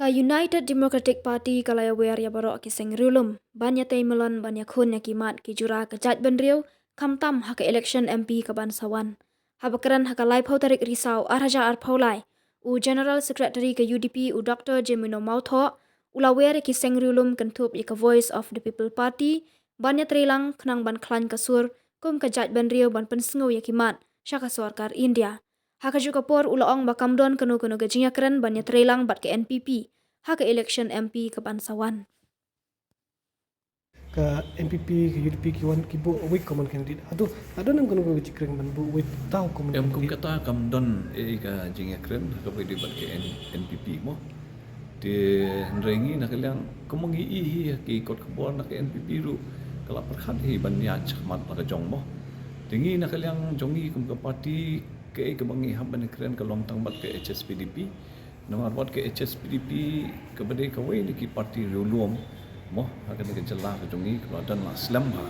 United Democratic Party kalaya wer ya barok ki sengrulum banya teimelon banya khun ya kimat ki jura ka jaj benriu kamtam haka election MP ka bansawan habakaran haka lai tarik risau arhaja ar paulai u General Secretary ka UDP u Dr. Jemino Mautho ula wer ki sengrulum kentup ka Voice of the People Party banya trilang khnang ban klan kasur kum ka jaj benriu ban pensngu ya kimat syaka sarkar India. Haka juga por ulaong bakamdon kenu gajinya keren banyak trilang bat ke NPP haka election MP ke Bansawan. Ke NPP ke UDP ki wan ki bu weak common candidate ado nang kenu gaji keren ban bu weak tahu common yang kum candidate kata kamdon ka jinya keren ka pwede bat ke NPP mo di rengi nak yang kumongi ki kot kebor nak NPP ru kala perkhat banya chmat pada jong mo tingi nak yang jongi kum ke parti ke kebangi haban keren ke longtang bat ke HSPDP nomor bat ke HSPDP ke bade ke we ni ki parti rulum mo akan ke jelah ke jongi ke dan lah slamba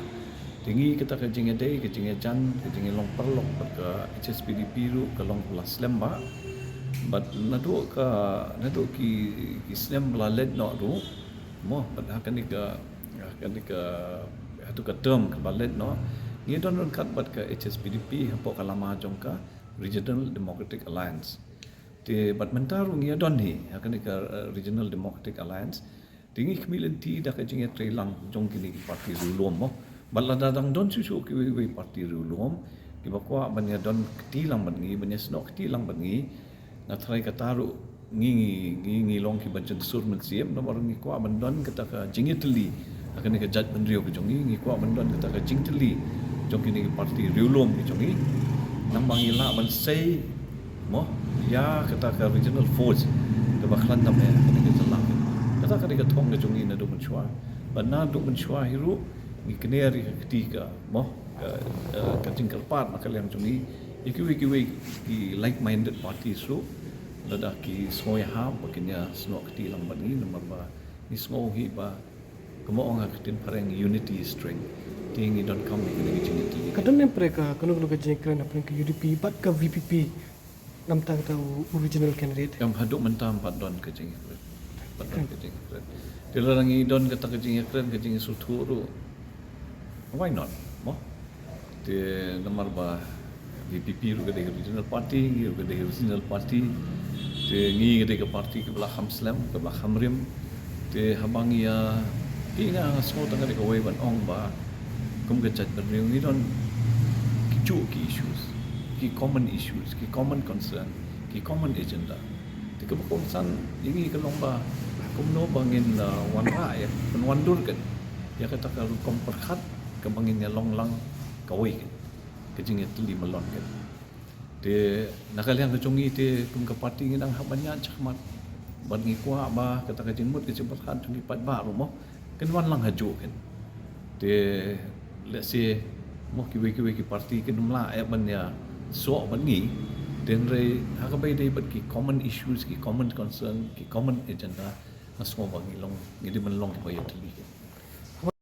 tingi kita ke jinge dei ke jinge jan ke jinge long perlok bat ke HSPDP ru ke long plus slamba bat nadu ki slamba led no ru mo bat akan ni ke itu ke term ke ballet no ni don kat bat ke HSPDP hapo kalama jongka Regional Democratic Alliance. Di bat mentaru ngia don ni akan ke Regional Democratic Alliance. Tingi kemilenti dah kejingnya trilang jong kini parti rulum mo. Bala dadang don susu ki parti rulum. Ki bakwa banya don ketilang bangi banya snok ketilang bangi. Natrai kataru ngi long ki bajen sur mensiam nomor ngi kwa bandon kata ka jingiteli akan ke jaj benriu ke jongi ngi kwa bandon kata ka jingteli jong kini parti rulum ki jongi nang bangila ban sei mo ya kata ka regional force ke baklan tam ya kini ke jelang kata ka ke thong ke jongi na do menchua bana do menchua hiru ni keneri ketika mo ka tingkal part makal yang jongi ikiwi ki like minded parties ru lada ki sngoi ha bakinya snok ti lang bangi nomor ba ni sngohi ba kemoong akitin pareng unity strength tingi don kami kini unity kadang mereka kenu gaji keren apa ke UDP bat ke VPP nam tang tahu original candidate yang haduk mentam pat don ke jing keren pat don ke jing keren dilarangi don kata ke jing keren ke jing suturu why not mo di nomor ba VPP ru ke original party ru ke original party di ngi ke parti ke belah Hamslam ke belah Hamrim di habangi ya ina semua tengah ke way ban ong ba kum ke chat berniu ni don ki issues ki common issues ki common concern ki common agenda di ke bukongsan ini ke lomba kum no bangin wan ra ya pen wandur kan ya kata kalau kum perkhat ke bangin ya longlang ke way ke jing itu li melon kan de nakal yang kecungi te kum ke parti nginang habanya chakmat ban ngi kwa ba kata ka jingmut ke cepat kan tungi pat ba rumo kan wan lang haju kan de let's say mo ki parti ke numla ya ban ya so ban ngi den re hakabai dei bat ki common issues ki common concern ki common agenda na so ba ngi long ngi di man long ba ya tuli